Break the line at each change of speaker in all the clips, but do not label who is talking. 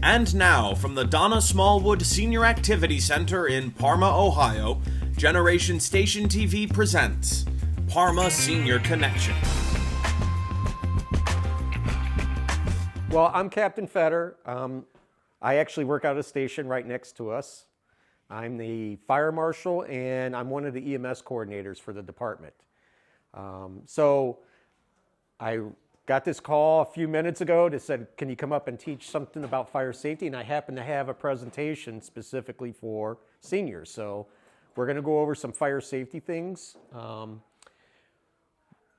And now, from the Donna Smallwood Senior Activity Center in Parma, Ohio, Generation Station TV presents Parma Senior Connection.
Well, I'm Captain Fetter. I actually work out of a station right next to us. I'm the fire marshal and I'm one of the EMS coordinators for the department. So I got this call a few minutes ago that said, can you come up and teach something about fire safety? And I happen to have a presentation specifically for seniors. So we're going to go over some fire safety things.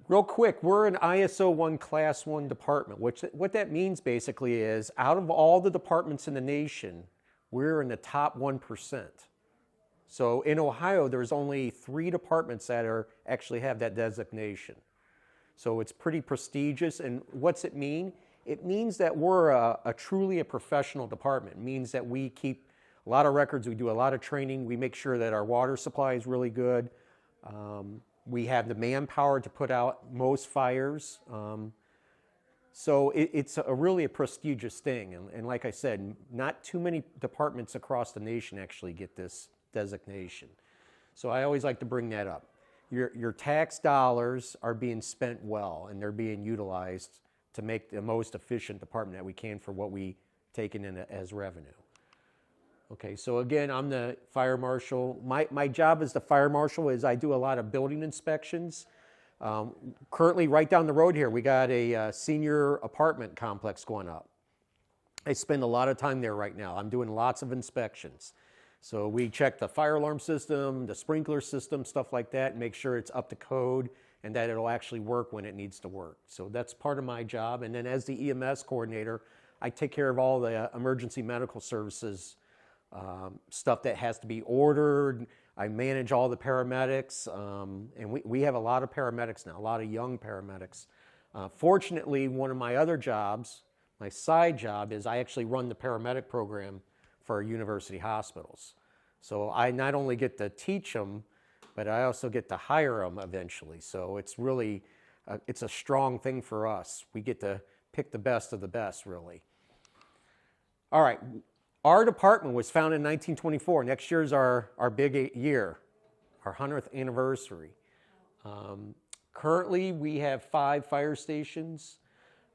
Real quick, we're an ISO 1 Class 1 department, which what that means basically is out of all the departments in the nation, we're in the top 1%. So in Ohio, there's only 3 departments that actually have that designation. So it's pretty prestigious. And what's it mean? It means that we're truly a professional department. It means that we keep a lot of records, we do a lot of training, we make sure that our water supply is really good. We have the manpower to put out most fires. So it's really a prestigious thing. And like I said, not too many departments across the nation actually get this designation. So I always like to bring that up. Your tax dollars are being spent well, and they're being utilized to make the most efficient department that we can for what we taken in as revenue. Okay, so again, I'm the fire marshal. My job as the fire marshal is I do a lot of building inspections. Currently, right down the road here, we got a senior apartment complex going up. I spend a lot of time there right now. I'm doing lots of inspections. So we check the fire alarm system, the sprinkler system, stuff like that, and make sure it's up to code and that it'll actually work when it needs to work. So that's part of my job. And then as the EMS coordinator, I take care of all the emergency medical services stuff that has to be ordered. I manage all the paramedics, and we have a lot of paramedics now, a lot of young paramedics. Fortunately, one of my other jobs, my side job, is I actually run the paramedic program for our university hospitals. So I not only get to teach them, but I also get to hire them eventually. So it's really, it's a strong thing for us. We get to pick the best of the best, really. All right. Our department was founded in 1924. Next year is our big year, our 100th anniversary. Currently, we have 5 fire stations.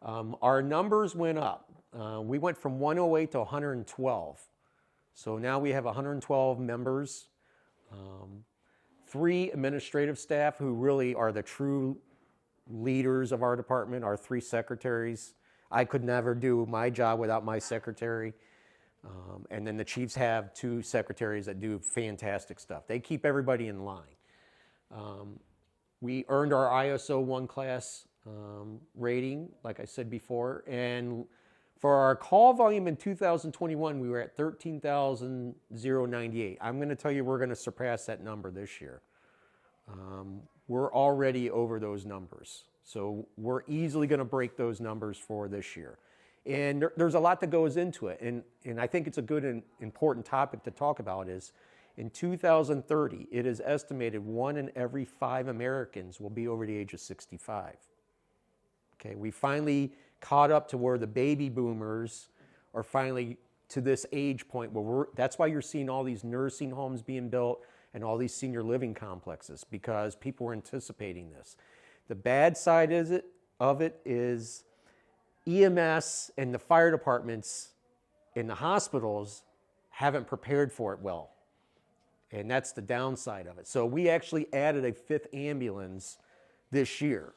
Our numbers went up. We went from 108 to 112. So now we have 112 members, 3 administrative staff who really are the true leaders of our department, our 3 secretaries. I could never do my job without my secretary. And then the chiefs have 2 secretaries that do fantastic stuff. They keep everybody in line. We earned our ISO 1 class rating, like I said before. And for our call volume in 2021, we were at 13,098. I'm going to tell you we're going to surpass that number this year. We're already over those numbers. So we're easily going to break those numbers for this year. And there's a lot that goes into it. And I think it's a good and important topic to talk about is in 2030, it is estimated 1 in every 5 Americans will be over the age of 65. Okay, we finally caught up to where the baby boomers are finally to this age point where that's why you're seeing all these nursing homes being built and all these senior living complexes, because people are anticipating this. The bad side of it is EMS and the fire departments in the hospitals haven't prepared for it well. And that's the downside of it. So we actually added a 5th ambulance this year.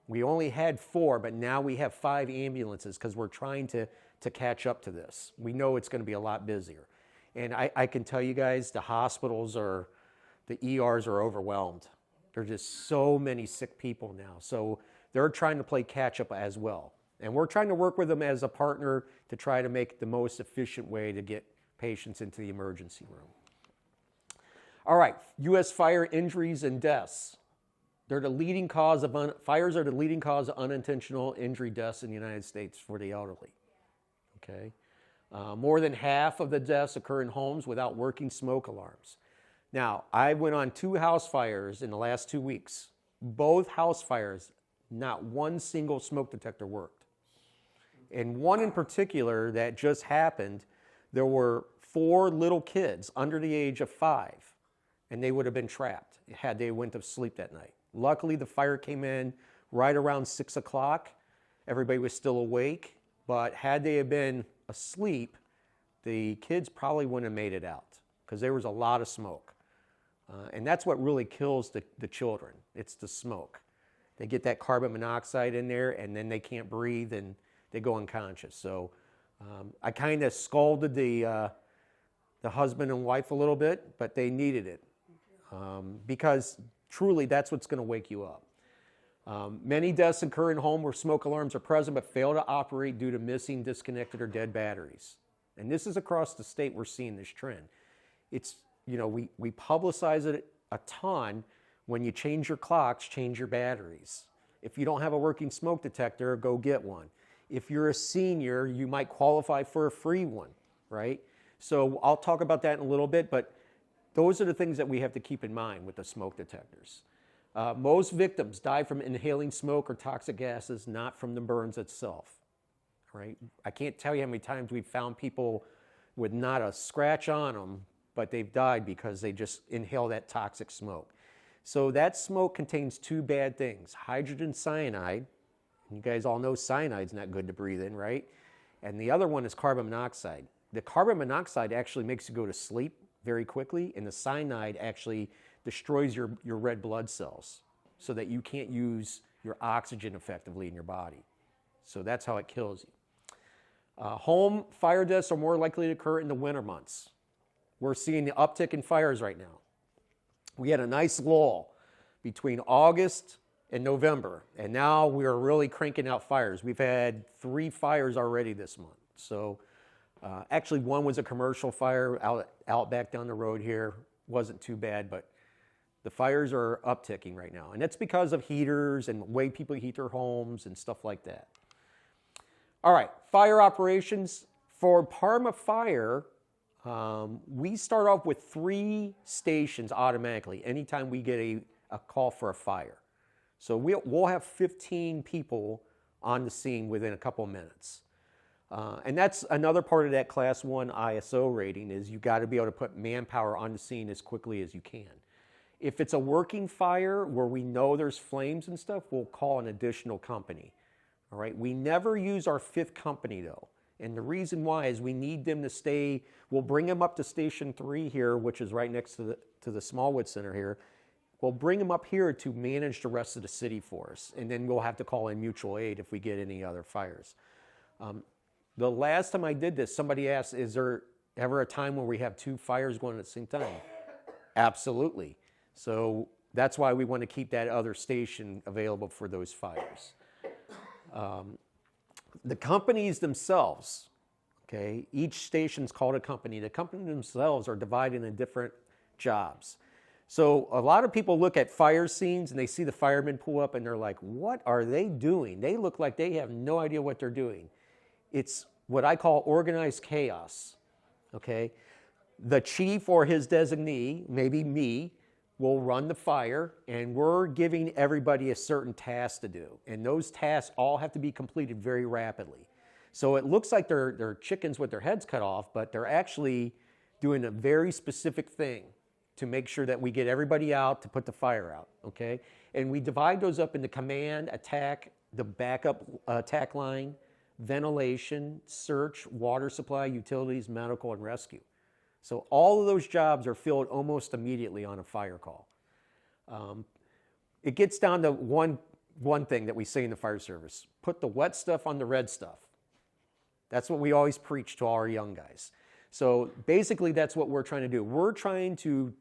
We only had 4, but now we have 5 ambulances because we're trying to catch up to this. We know it's going to be a lot busier. And I can tell you guys, the hospitals the ERs are overwhelmed. There's just so many sick people now. So they're trying to play catch up as well. And we're trying to work with them as a partner to try to make the most efficient way to get patients into the emergency room. All right, U.S. fire injuries and deaths. They're the leading cause of fires are the leading cause of unintentional injury deaths in the United States for the elderly. Okay, more than half of the deaths occur in homes without working smoke alarms. Now, I went on 2 house fires in the last 2 weeks. Both house fires, not one single smoke detector worked. And one in particular that just happened, there were 4 little kids under the age of 5, and they would have been trapped had they went to sleep that night. Luckily, the fire came in right around 6 o'clock. Everybody was still awake, but had they have been asleep, the kids probably wouldn't have made it out because there was a lot of smoke. And that's what really kills the children. It's the smoke. They get that carbon monoxide in there, and then they can't breathe, and they go unconscious. So I kind of scolded the husband and wife a little bit, but they needed it because truly that's what's going to wake you up. Many deaths occur in home where smoke alarms are present but fail to operate due to missing, disconnected, or dead batteries. And this is across the state we're seeing this trend. It's, we publicize it a ton. When you change your clocks, change your batteries. If you don't have a working smoke detector, go get one. If you're a senior, you might qualify for a free one, right? So I'll talk about that in a little bit, but those are the things that we have to keep in mind with the smoke detectors. Most victims die from inhaling smoke or toxic gases, not from the burns itself, right? I can't tell you how many times we've found people with not a scratch on them, but they've died because they just inhale that toxic smoke. So that smoke contains 2 bad things: hydrogen cyanide. You guys all know cyanide's not good to breathe in, right? And the other one is carbon monoxide. The carbon monoxide actually makes you go to sleep very quickly, and the cyanide actually destroys your red blood cells so that you can't use your oxygen effectively in your body. So that's how it kills you. Home fire deaths are more likely to occur in the winter months. We're seeing the uptick in fires right now. We had a nice lull between August and November, and now we are really cranking out fires. We've had 3 fires already this month. So actually one was a commercial fire out back down the road here. Wasn't too bad, but the fires are upticking right now. And that's because of heaters and the way people heat their homes and stuff like that. All right, fire operations. For Parma Fire, we start off with 3 stations automatically anytime we get a call for a fire. So we'll have 15 people on the scene within a couple of minutes. And that's another part of that Class 1 ISO rating is you got to be able to put manpower on the scene as quickly as you can. If it's a working fire where we know there's flames and stuff, we'll call an additional company. All right. We never use our 5th company though. And the reason why is we need them to stay. We'll bring them up to Station 3 here, which is right next to the Smallwood Center here. We'll bring them up here to manage the rest of the city for us. And then we'll have to call in mutual aid if we get any other fires. The last time I did this, somebody asked, is there ever a time where we have 2 fires going at the same time? Absolutely. So that's why we want to keep that other station available for those fires. The companies themselves, okay, each station's called a company. The company themselves are divided into different jobs. So a lot of people look at fire scenes and they see the firemen pull up and they're like, what are they doing? They look like they have no idea what they're doing. It's what I call organized chaos, okay? The chief or his designee, maybe me, will run the fire, and we're giving everybody a certain task to do. And those tasks all have to be completed very rapidly. So it looks like they're chickens with their heads cut off, but they're actually doing a very specific thing to make sure that we get everybody out to put the fire out, okay? And we divide those up into command, attack, the backup attack line, ventilation, search, water supply, utilities, medical, and rescue. So all of those jobs are filled almost immediately on a fire call. It gets down to one thing that we say in the fire service: put the wet stuff on the red stuff. That's what we always preach to all our young guys. So basically that's what we're trying to do. We're trying to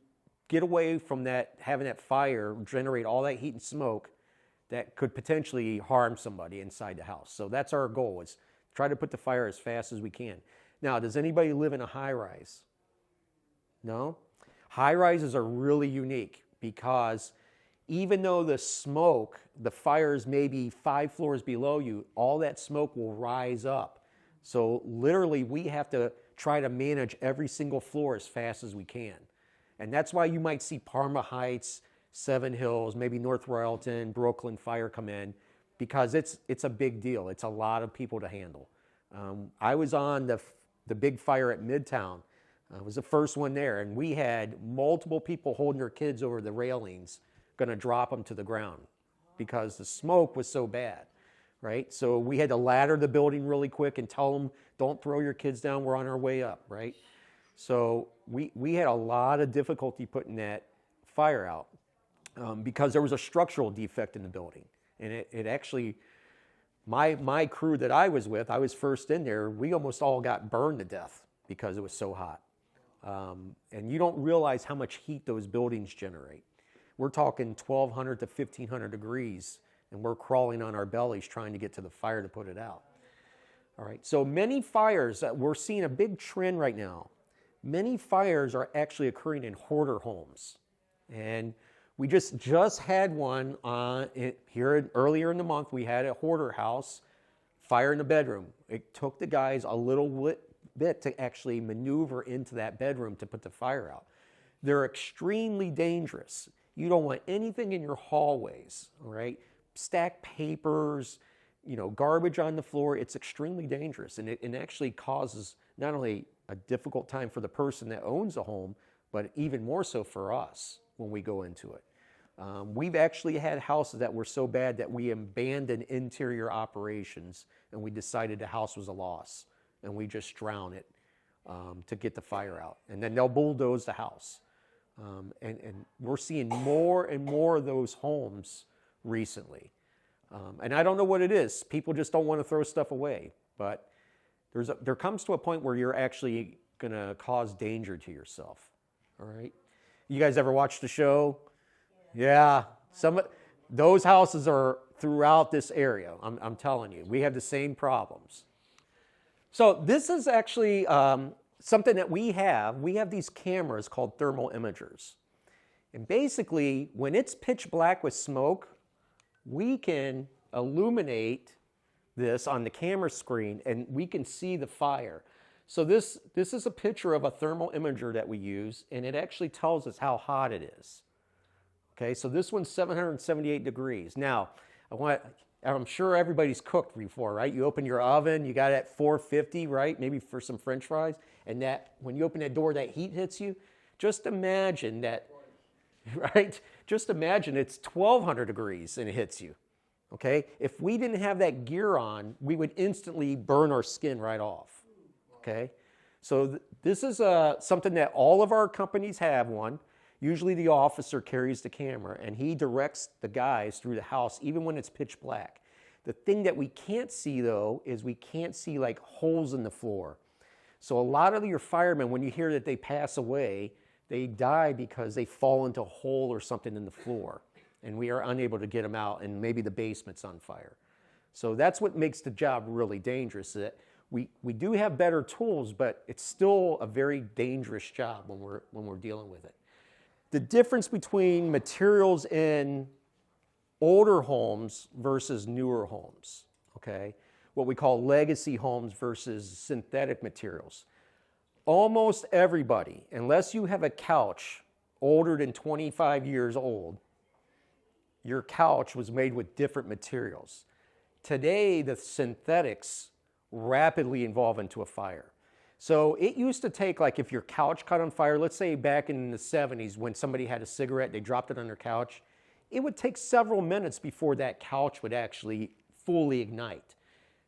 get away from that, having that fire generate all that heat and smoke that could potentially harm somebody inside the house. So that's our goal, is try to put the fire as fast as we can. Now, does anybody live in a high-rise? No? High-rises are really unique because even though the smoke, the fires may be 5 floors below you, all that smoke will rise up. So literally we have to try to manage every single floor as fast as we can. And that's why you might see Parma Heights, Seven Hills, maybe North Royalton, Brooklyn Fire come in, because it's a big deal. It's a lot of people to handle. I was on the big fire at Midtown. I was the first one there, and we had multiple people holding their kids over the railings, going to drop them to the ground because the smoke was so bad, right? So we had to ladder the building really quick and tell them, don't throw your kids down, we're on our way up, right? So we had a lot of difficulty putting that fire out because there was a structural defect in the building. And it actually, my crew that I was with, I was first in there, we almost all got burned to death because it was so hot. And you don't realize how much heat those buildings generate. We're talking 1,200 to 1,500 degrees, and we're crawling on our bellies trying to get to the fire to put it out. All right, so many fires, we're seeing a big trend right now. Many fires are actually occurring in hoarder homes. And we just had one here earlier in the month. We had a hoarder house, fire in the bedroom. It took the guys a little bit to actually maneuver into that bedroom to put the fire out. They're extremely dangerous. You don't want anything in your hallways, all right? Stacked papers, garbage on the floor. It's extremely dangerous, and it actually causes not only a difficult time for the person that owns the home, but even more so for us when we go into it. We've actually had houses that were so bad that we abandoned interior operations, and we decided the house was a loss, and we just drown it to get the fire out. And then they'll bulldoze the house. And we're seeing more and more of those homes recently. And I don't know what it is. People just don't want to throw stuff away. But there comes to a point where you're actually going to cause danger to yourself. All right? You guys ever watch the show? Yeah. Those houses are throughout this area. I'm telling you. We have the same problems. So this is actually something that we have. We have these cameras called thermal imagers. And basically, when it's pitch black with smoke, we can illuminate this on the camera screen and we can see the fire. So this is a picture of a thermal imager that we use, and it actually tells us how hot it is. Okay, so this one's 778 degrees. Now, I'm sure everybody's cooked before, right? You open your oven, you got it at 450, right? Maybe for some French fries. And that when you open that door, that heat hits you. Just imagine that, right? Just imagine it's 1,200 degrees and it hits you, okay? If we didn't have that gear on, we would instantly burn our skin right off, okay? So this is something that all of our companies have one. Usually the officer carries the camera and he directs the guys through the house even when it's pitch black. The thing that we can't see though is we can't see like holes in the floor. So a lot of your firemen, when you hear that they pass away, they die because they fall into a hole or something in the floor and we are unable to get them out and maybe the basement's on fire. So that's what makes the job really dangerous. That we do have better tools, but it's still a very dangerous job when we're dealing with it. The difference between materials in older homes versus newer homes, okay? What we call legacy homes versus synthetic materials. Almost everybody, unless you have a couch older than 25 years old, your couch was made with different materials. Today, the synthetics rapidly evolve into a fire. So it used to take, like if your couch caught on fire, let's say back in the 70s when somebody had a cigarette, they dropped it on their couch, it would take several minutes before that couch would actually fully ignite.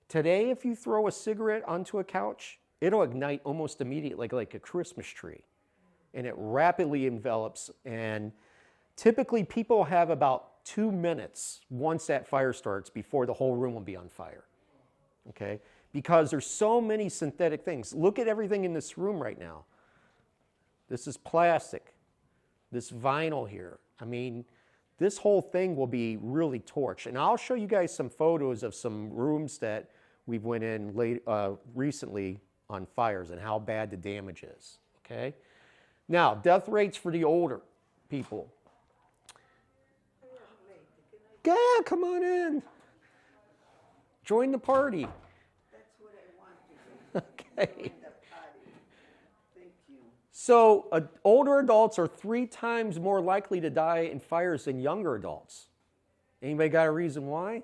Today, if you throw a cigarette onto a couch, it'll ignite almost immediately, like a Christmas tree. And it rapidly envelops, and typically people have about 2 minutes once that fire starts before the whole room will be on fire, okay? Because there's so many synthetic things. Look at everything in this room right now. This is plastic. This vinyl here. I mean, this whole thing will be really torched. And I'll show you guys some photos of some rooms that we've went in recently on fires and how bad the damage is, okay? Now, death rates for the older people. Yeah, come on in. Join the party. Okay. So older adults are 3 times more likely to die in fires than younger adults. Anybody got a reason why?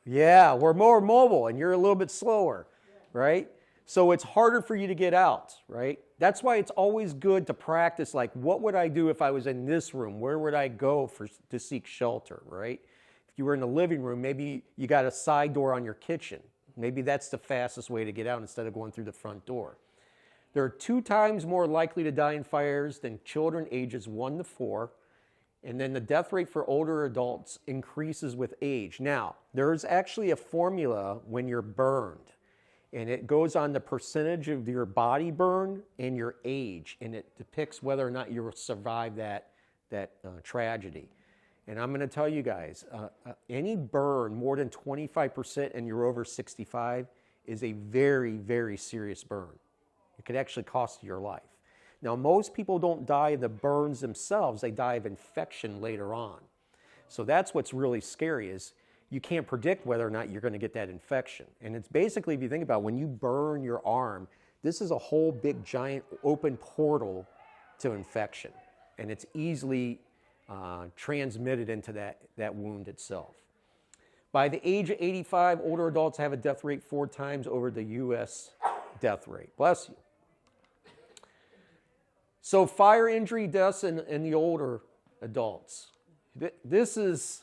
Yeah, we're more mobile and you're a little bit slower, right? So it's harder for you to get out, right? That's why it's always good to practice, like, what would I do if I was in this room? Where would I go to seek shelter, right? If you were in the living room, maybe you got a side door on your kitchen. Maybe that's the fastest way to get out instead of going through the front door. There are 2 times more likely to die in fires than children ages 1 to 4. And then the death rate for older adults increases with age. Now, there's actually a formula when you're burned. And it goes on the percentage of your body burn and your age. And it depicts whether or not you will survive that tragedy. And I'm going to tell you guys, any burn more than 25% and you're over 65 is a very, very serious burn. It could actually cost you your life. Now, most people don't die of the burns themselves. They die of infection later on. So that's what's really scary, is you can't predict whether or not you're going to get that infection. And it's basically, if you think about it, when you burn your arm, this is a whole big giant open portal to infection. And it's easily transmitted into that wound itself. By the age of 85, older adults have a death rate 4 times over the U.S. death rate. Bless you. So fire injury deaths in the older adults. This is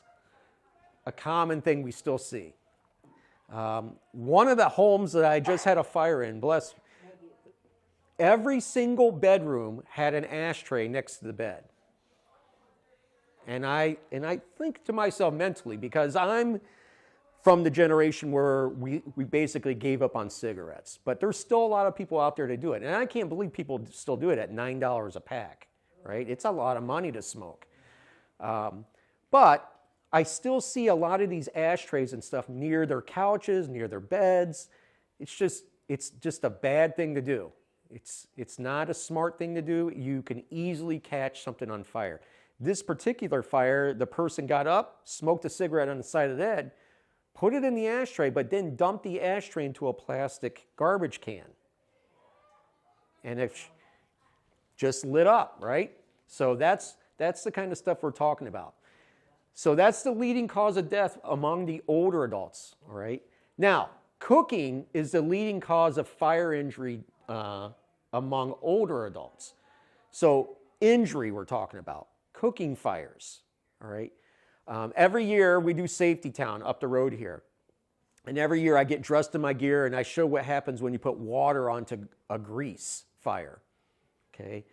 a common thing we still see. One of the homes that I just had a fire in, bless you, every single bedroom had an ashtray next to the bed. And I think to myself mentally, because I'm from the generation where we basically gave up on cigarettes. But there's still a lot of people out there to do it. And I can't believe people still do it at $9 a pack, right? It's a lot of money to smoke. But I still see a lot of these ashtrays and stuff near their couches, near their beds. It's just a bad thing to do. It's not a smart thing to do. You can easily catch something on fire. This particular fire, the person got up, smoked a cigarette on the side of the bed, put it in the ashtray, but then dumped the ashtray into a plastic garbage can. And it just lit up, right? So that's the kind of stuff we're talking about. So that's the leading cause of death among the older adults, all right? Now, cooking is the leading cause of fire injury among older adults. So injury we're talking about, cooking fires, all right? Every year we do Safety Town up the road here. And every year I get dressed in my gear and I show what happens when you put water onto a grease fire, okay?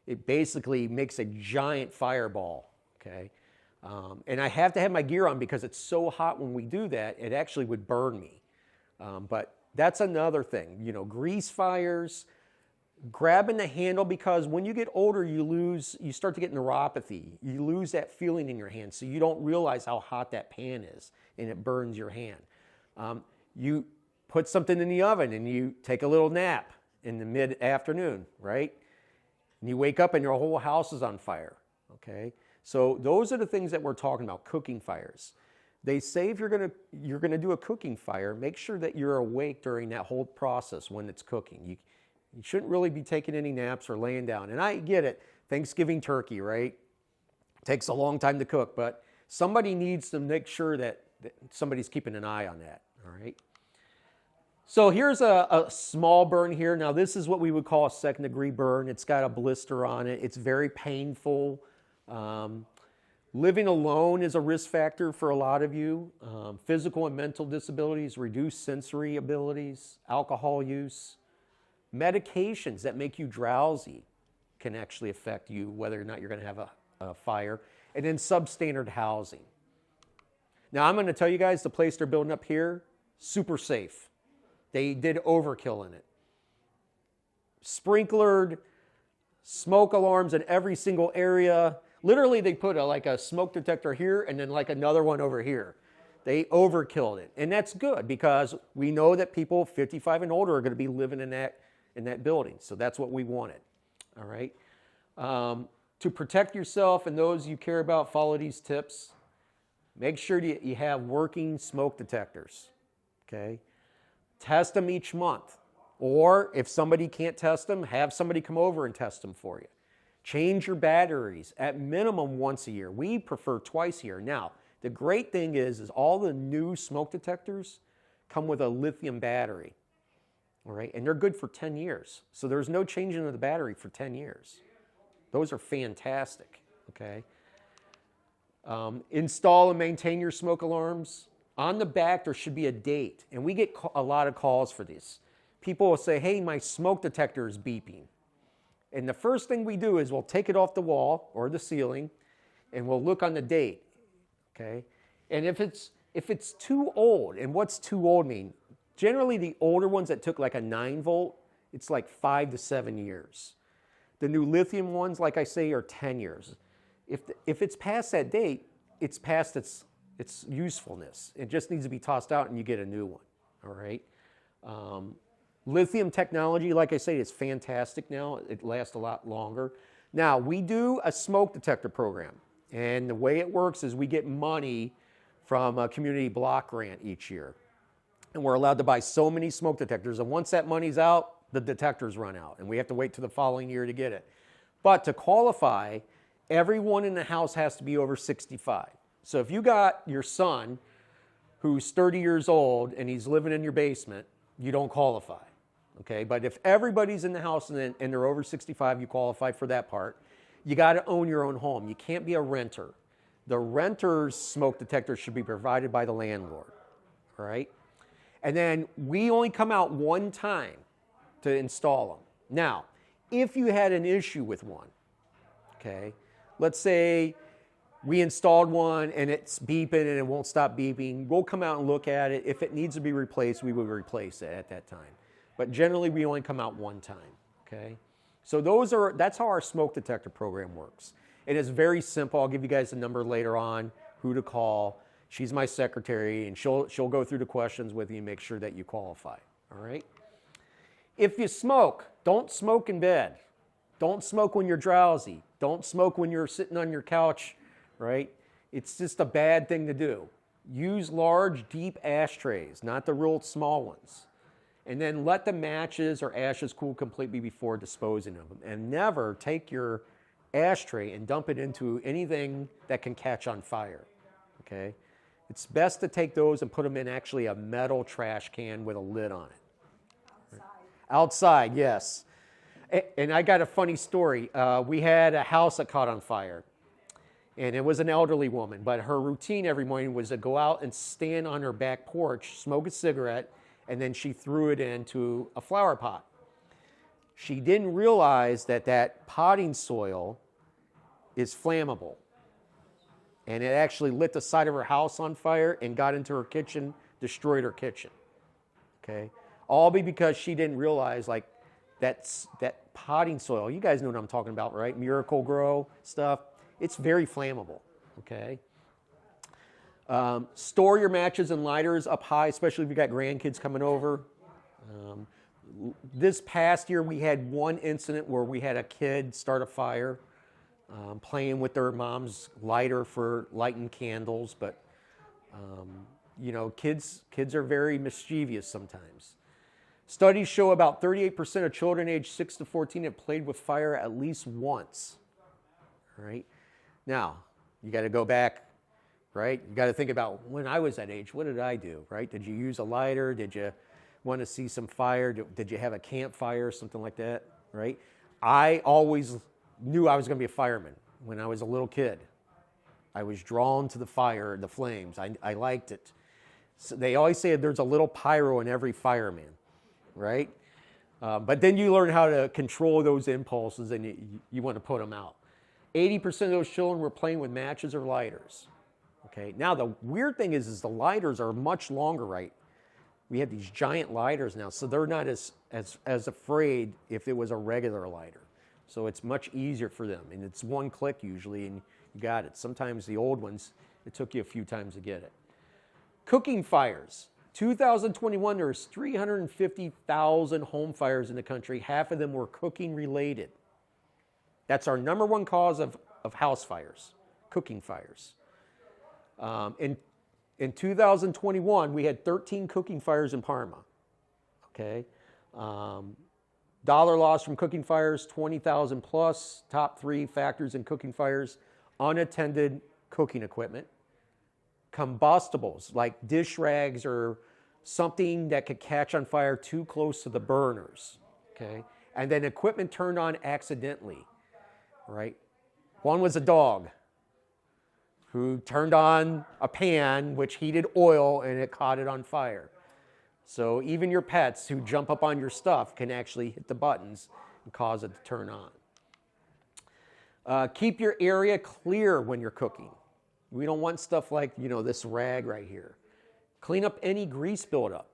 It basically makes a giant fireball, okay? And I have to have my gear on because it's so hot when we do that, it actually would burn me. But that's another thing, grease fires, grabbing the handle, because when you get older, you start to get neuropathy. You lose that feeling in your hand, so you don't realize how hot that pan is, and it burns your hand. You put something in the oven, and you take a little nap in the mid-afternoon, right? And you wake up, and your whole house is on fire, okay? So those are the things that we're talking about, cooking fires. They say if you're gonna do a cooking fire, make sure that you're awake during that whole process when it's cooking. You shouldn't really be taking any naps or laying down. And I get it, Thanksgiving turkey, right? Takes a long time to cook, but somebody needs to make sure that somebody's keeping an eye on that, all right? So here's a small burn here. Now this is what we would call a 2nd-degree burn. It's got a blister on it. It's very painful. Living alone is a risk factor for a lot of you. Physical and mental disabilities, reduced sensory abilities, alcohol use. Medications that make you drowsy can actually affect you, whether or not you're going to have a fire. And then substandard housing. Now, I'm going to tell you guys, the place they're building up here, super safe. They did overkill in it. Sprinklered, smoke alarms in every single area. Literally, they put a smoke detector here and then like another one over here. They overkilled it. And that's good because we know that people 55 and older are going to be living in that building. So that's what we wanted, all right? To protect yourself and those you care about, follow these tips. Make sure you have working smoke detectors, okay? Test them each month. Or if somebody can't test them, have somebody come over and test them for you. Change your batteries at minimum once a year. We prefer twice a year. Now, The great thing is all the new smoke detectors come with a lithium battery, all right? And they're good for 10 years. So there's no changing of the battery for 10 years. Those are fantastic, okay? Install and maintain your smoke alarms. On the back, there should be a date. And we get a lot of calls for this. People will say, hey, my smoke detector is beeping. And the first thing we do is we'll take it off the wall or the ceiling, and we'll look on the date, okay? And if it's too old, and what's too old mean? Generally, the older ones that took like a 9 volt, it's like 5 to 7 years. The new lithium ones, like I say, are 10 years. If it's past that date, it's past its usefulness. It just needs to be tossed out and you get a new one, all right? Lithium technology, like I say, is fantastic now. It lasts a lot longer. Now, we do a smoke detector program. And the way it works is we get money from a community block grant each year. And we're allowed to buy so many smoke detectors. And once that money's out, the detectors run out. And we have to wait till the following year to get it. But to qualify, everyone in the house has to be over 65. So if you got your son who's 30 years old and he's living in your basement, you don't qualify. Okay, but if everybody's in the house and they're over 65, you qualify for that part. You got to own your own home. You can't be a renter. The renter's smoke detector should be provided by the landlord, all right? And then we only come out one time to install them. Now, if you had an issue with one, okay, let's say we installed one and it's beeping and it won't stop beeping, we'll come out and look at it. If it needs to be replaced, we will replace it at that time. But generally, we only come out one time, okay? So that's how our smoke detector program works. It is very simple. I'll give you guys the number later on, who to call. She's my secretary, and she'll go through the questions with you and make sure that you qualify, all right? If you smoke, don't smoke in bed. Don't smoke when you're drowsy. Don't smoke when you're sitting on your couch, right? It's just a bad thing to do. Use large, deep ashtrays, not the real small ones. And then let the matches or ashes cool completely before disposing of them. And never take your ashtray and dump it into anything that can catch on fire, okay? It's best to take those and put them in actually a metal trash can with a lid on it. Outside, yes. And I got a funny story. We had a house that caught on fire. And it was an elderly woman, but her routine every morning was to go out and stand on her back porch, smoke a cigarette, and then she threw it into a flower pot. She didn't realize that potting soil is flammable. And it actually lit the side of her house on fire and got into her kitchen, destroyed her kitchen. Okay? All because she didn't realize that potting soil, you guys know what I'm talking about, right? Miracle Grow stuff. It's very flammable, okay? Store your matches and lighters up high, especially if you got grandkids coming over. This past year, we had one incident where we had a kid start a fire, playing with their mom's lighter for lighting candles. But, kids are very mischievous sometimes. Studies show about 38% of children aged 6 to 14 have played with fire at least once. All right? Now, you got to go back, right? You got to think about when I was that age, what did I do, right? Did you use a lighter? Did you want to see some fire? Did you have a campfire, something like that, right? I always knew I was going to be a fireman when I was a little kid. I was drawn to the fire, the flames. I liked it. So they always say there's a little pyro in every fireman, right? But then you learn how to control those impulses and you want to put them out. 80% of those children were playing with matches or lighters. Okay. Now the weird thing is the lighters are much longer, right? We have these giant lighters now, so they're not as afraid if it was a regular lighter. So it's much easier for them, and it's one click usually, and you got it. Sometimes the old ones, it took you a few times to get it. Cooking fires. 2021, there was 350,000 home fires in the country. Half of them were cooking related. That's our number one cause of house fires, cooking fires. In 2021, we had 13 cooking fires in Parma. Okay. Dollar loss from cooking fires, 20,000 plus. Top 3 factors in cooking fires: unattended cooking equipment, Combustibles like dish rags or something that could catch on fire too close to the burners, okay? And then equipment turned on accidentally, right? One was a dog who turned on a pan which heated oil and it caught it on fire. So even your pets who jump up on your stuff can actually hit the buttons and cause it to turn on. Keep your area clear when you're cooking. We don't want stuff like, this rag right here. Clean up any grease buildup.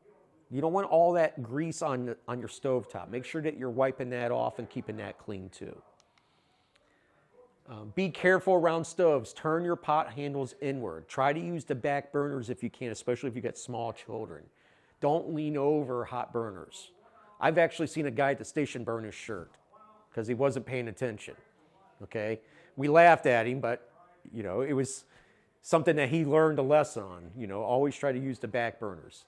You don't want all that grease on your stovetop. Make sure that you're wiping that off and keeping that clean too. Be careful around stoves. Turn your pot handles inward. Try to use the back burners if you can, especially if you've got small children. Don't lean over hot burners. I've actually seen a guy at the station burn his shirt because he wasn't paying attention, okay? We laughed at him, but, it was something that he learned a lesson on. Always try to use the back burners.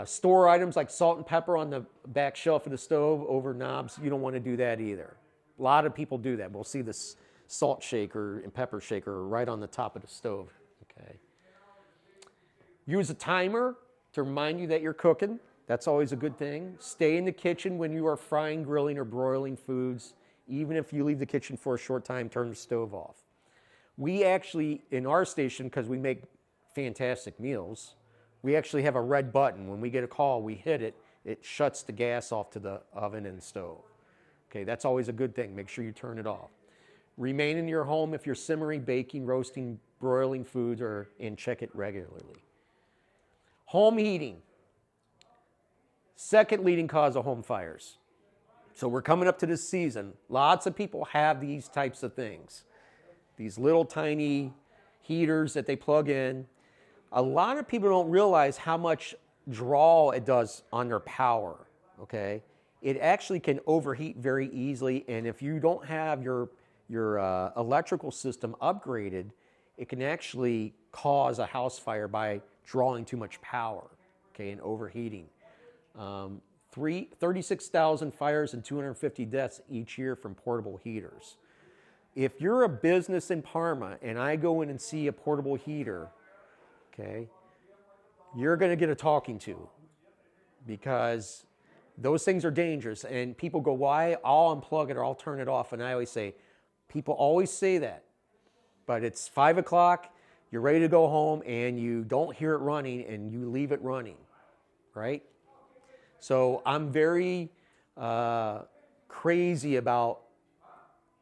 Store items like salt and pepper on the back shelf of the stove over knobs. You don't want to do that either. A lot of people do that. We'll see this salt shaker and pepper shaker right on the top of the stove, okay? Use a timer to remind you that you're cooking. That's always a good thing. Stay in the kitchen when you are frying, grilling, or broiling foods. Even if you leave the kitchen for a short time, turn the stove off. We actually, in our station, because we make fantastic meals, we actually have a red button. When we get a call, we hit it. It shuts the gas off to the oven and stove. Okay, that's always a good thing. Make sure you turn it off. Remain in your home if you're simmering, baking, roasting, broiling foods, and check it regularly. Home heating. Second leading cause of home fires. So we're coming up to this season. Lots of people have these types of things. These little tiny heaters that they plug in. A lot of people don't realize how much draw it does on their power, okay? It actually can overheat very easily, and if you don't have your electrical system upgraded, it can actually cause a house fire by drawing too much power, okay, and overheating. 36,000 fires and 250 deaths each year from portable heaters. If you're a business in Parma and I go in and see a portable heater, okay, you're going to get a talking to because those things are dangerous. And people go, why? I'll unplug it or I'll turn it off. And I always say, people always say that. But it's 5 o'clock, you're ready to go home, and you don't hear it running, and you leave it running, right? So I'm very crazy about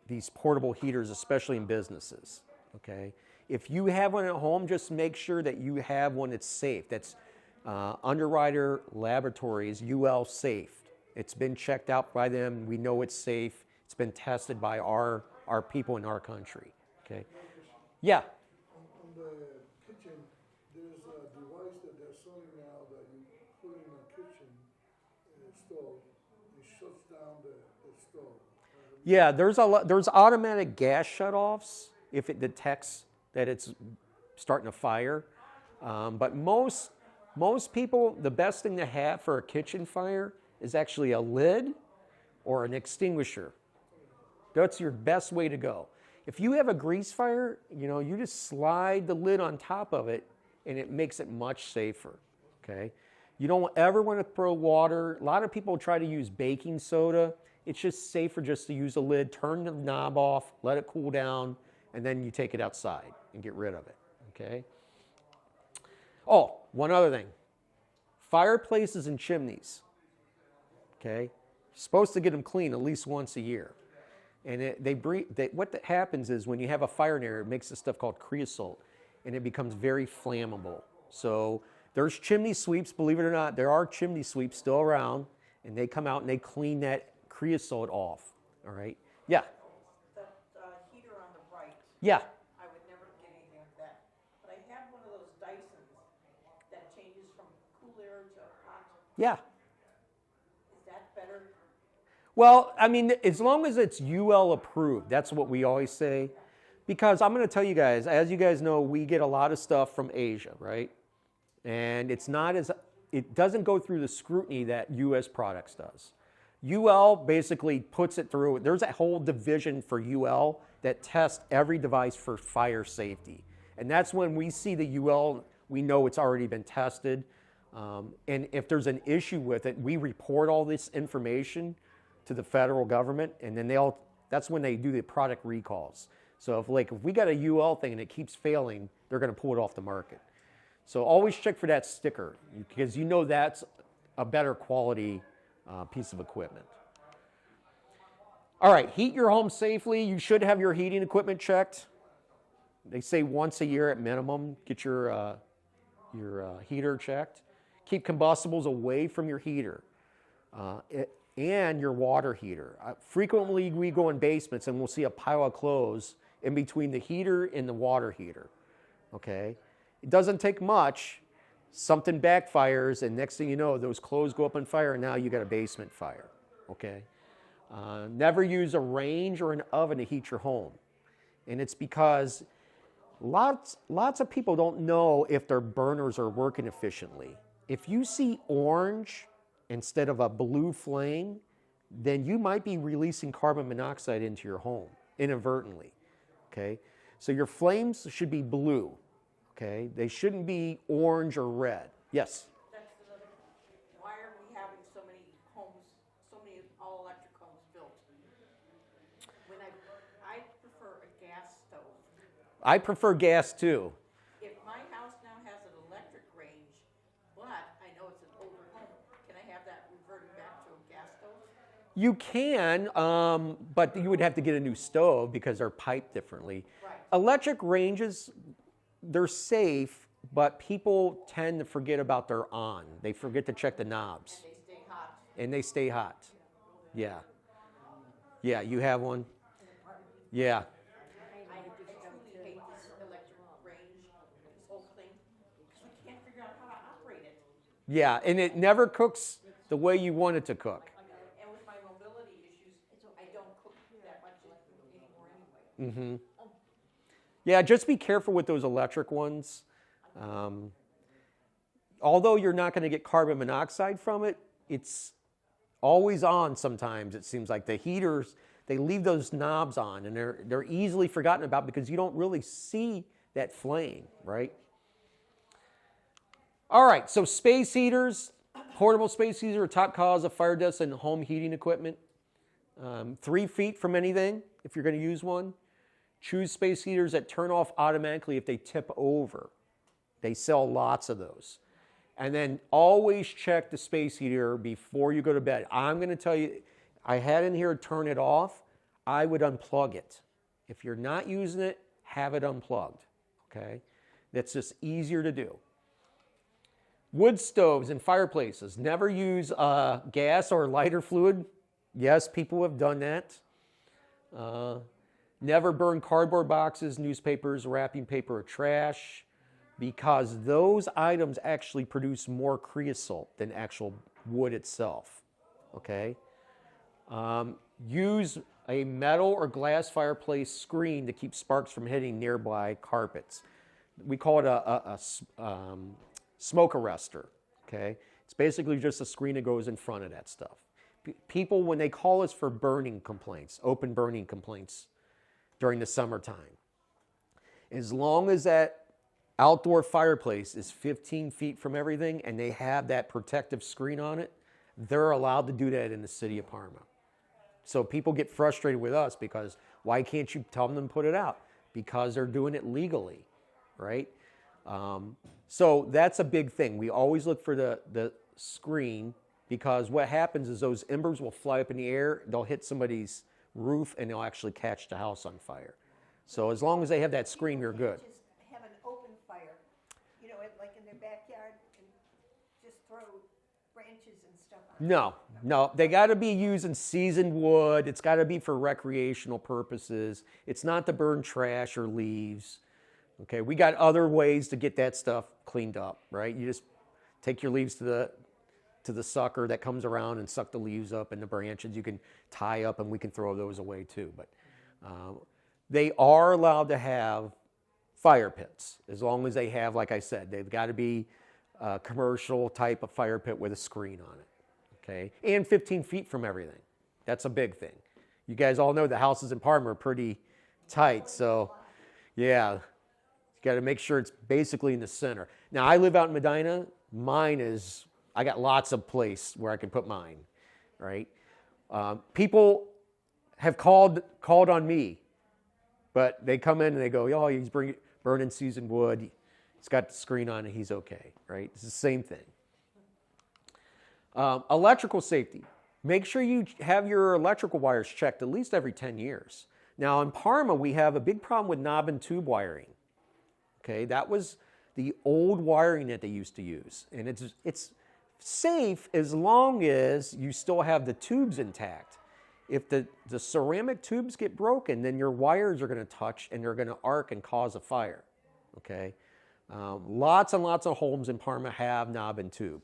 these portable heaters, especially in businesses, okay? If you have one at home, just make sure that you have one that's safe. That's Underwriter Laboratories UL safe. It's been checked out by them. We know it's safe. It's been tested by our people in our country, okay? Yeah.
On the kitchen, there's a device that they're selling now that you put in a kitchen stove. It shuts down the stove.
Yeah, there's automatic gas shutoffs if it detects that it's starting a fire. But most people, the best thing to have for a kitchen fire is actually a lid or an extinguisher. That's your best way to go. If you have a grease fire, you just slide the lid on top of it and it makes it much safer, okay? You don't ever want to throw water. A lot of people try to use baking soda. It's just safer just to use a lid, turn the knob off, let it cool down, and then you take it outside and get rid of it, okay? Oh, one other thing. Fireplaces and chimneys, okay? You're supposed to get them clean at least once a year. And what happens is when you have a fire in there, it makes this stuff called creosote, and it becomes very flammable. So there's chimney sweeps, believe it or not. There are chimney sweeps still around, and they come out and they clean that creosote off, all right? Yeah?
That heater on the right,
Yeah.
I would never get anything like that. But I have one of those Dysons that changes from cool air to hot.
Yeah.
Is that better?
Well, I mean, as long as it's UL approved, that's what we always say. Because I'm going to tell you guys, as you guys know, we get a lot of stuff from Asia, right? And it doesn't go through the scrutiny that US products does. UL basically puts it through, there's a whole division for UL that tests every device for fire safety. And that's when we see the UL we know it's already been tested. And if there's an issue with it, we report all this information to the federal government, and then that's when they do the product recalls. So if we got a UL thing and it keeps failing, they're going to pull it off the market. So always check for that sticker, because you know that's a better quality piece of equipment. All right, heat your home safely. You should have your heating equipment checked. They say once a year at minimum, get your heater checked. Keep combustibles away from your heater and your water heater. Frequently, we go in basements and we'll see a pile of clothes in between the heater and the water heater, okay? It doesn't take much. Something backfires, and next thing you know, those clothes go up on fire, and now you got a basement fire, okay? Never use a range or an oven to heat your home. And it's because lots of people don't know if their burners are working efficiently. If you see orange instead of a blue flame, then you might be releasing carbon monoxide into your home inadvertently, okay? So your flames should be blue, okay? They shouldn't be orange or red. Yes?
That's another, why are we having so many homes, so many all-electric homes built? When I prefer a gas stove.
I prefer gas too.
If my house now has an electric range, but I know it's an older home, can I have that reverted back to a gas stove?
You can, but you would have to get a new stove because they're piped differently.
Right.
Electric ranges, they're safe, but people tend to forget about they're on. They forget to check the knobs.
And they stay hot.
And they stay hot. Yeah. Yeah, you have one? Yeah.
I truly hate this electric range, this whole thing, because we can't figure out how to operate it.
Yeah, and it never cooks the way you want it to cook.
And with my mobility issues, I don't cook that much anymore anyway.
Yeah, just be careful with those electric ones. Although you're not going to get carbon monoxide from it, it's always on sometimes. It seems like the heaters, they leave those knobs on, and they're easily forgotten about because you don't really see that flame, right? All right, so space heaters, portable space heaters are a top cause of fire deaths in home heating equipment. 3 feet from anything if you're going to use one. Choose space heaters that turn off automatically if they tip over. They sell lots of those. And then always check the space heater before you go to bed. I'm going to tell you, I had in here turn it off. I would unplug it. If you're not using it, have it unplugged, okay? That's just easier to do. Wood stoves and fireplaces. Never use gas or lighter fluid. Yes, people have done that. Never burn cardboard boxes, newspapers, wrapping paper, or trash, because those items actually produce more creosote than actual wood itself, okay? Use a metal or glass fireplace screen to keep sparks from hitting nearby carpets. We call it a smoke arrestor, okay? It's basically just a screen that goes in front of that stuff. People, when they call us for burning complaints, open burning complaints during the summertime, as long as that outdoor fireplace is 15 feet from everything and they have that protective screen on it, they're allowed to do that in the city of Parma. So people get frustrated with us because why can't you tell them to put it out? Because they're doing it legally, right? So that's a big thing. We always look for the screen, because what happens is those embers will fly up in the air, they'll hit somebody's roof, and they'll actually catch the house on fire. So as long as they have that screen, you're good.
Just have an open fire, like in their backyard, and just throw branches and stuff on.
No, they got to be using seasoned wood. It's got to be for recreational purposes. It's not to burn trash or leaves. Okay, we got other ways to get that stuff cleaned up, right? You just take your leaves to the sucker that comes around and suck the leaves up, and the branches you can tie up, and we can throw those away too. But they are allowed to have fire pits as long as they have, like I said, they've got to be a commercial type of fire pit with a screen on it, okay? And 15 feet from everything. That's a big thing. You guys all know the houses in Parma are pretty tight, so yeah. got to make sure it's basically in the center. Now, I live out in Medina. I got lots of place where I can put mine, right? People have called on me, but they come in and they go, oh, he's burning seasoned wood. He's got the screen on and he's okay, right? It's the same thing. Electrical safety. Make sure you have your electrical wires checked at least every 10 years. Now, in Parma, we have a big problem with knob and tube wiring. Okay, that was the old wiring that they used to use. And it's safe as long as you still have the tubes intact. If the ceramic tubes get broken, then your wires are going to touch and they're going to arc and cause a fire. Okay, lots and lots of homes in Parma have knob and tube.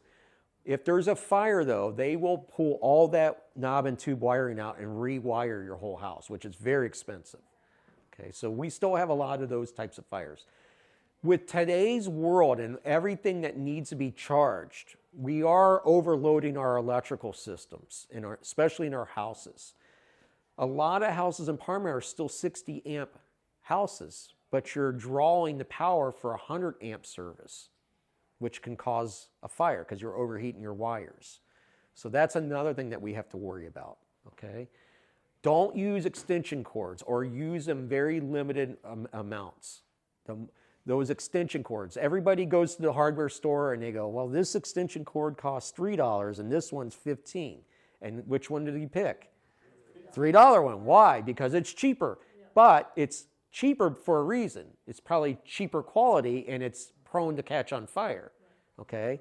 If there's a fire, though, they will pull all that knob and tube wiring out and rewire your whole house, which is very expensive. Okay, so we still have a lot of those types of fires. With today's world and everything that needs to be charged, we are overloading our electrical systems, especially in our houses. A lot of houses in Parma are still 60 amp houses, but you're drawing the power for 100 amp service, which can cause a fire because you're overheating your wires. So that's another thing that we have to worry about, okay? Don't use extension cords or use them very limited amounts. Those extension cords, everybody goes to the hardware store and they go, well, this extension cord costs $3 and this one's $15. And which one did you pick? $3 one. Why? Because it's cheaper. But it's cheaper for a reason. It's probably cheaper quality and it's prone to catch on fire. Okay?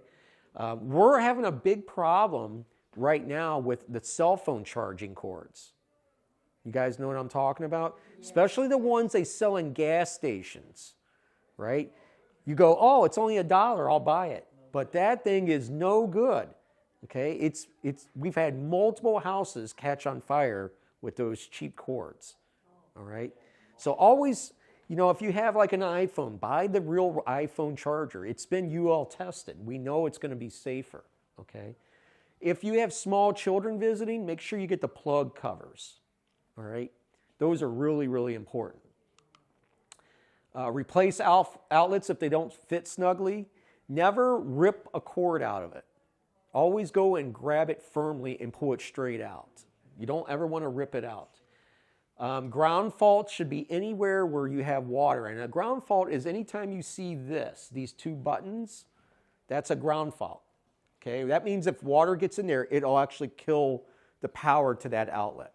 We're having a big problem right now with the cell phone charging cords. You guys know what I'm talking about? Especially the ones they sell in gas stations. Right? You go, oh, it's only $1, I'll buy it. But that thing is no good. Okay? We've had multiple houses catch on fire with those cheap cords. All right? So always, if you have like an iPhone, buy the real iPhone charger. It's been UL tested. We know it's going to be safer. Okay? If you have small children visiting, make sure you get the plug covers. All right? Those are really, really important. Replace outlets if they don't fit snugly. Never rip a cord out of it. Always go and grab it firmly and pull it straight out. You don't ever want to rip it out. Ground faults should be anywhere where you have water. And a ground fault is anytime you see these two buttons, that's a ground fault. Okay, that means if water gets in there, it'll actually kill the power to that outlet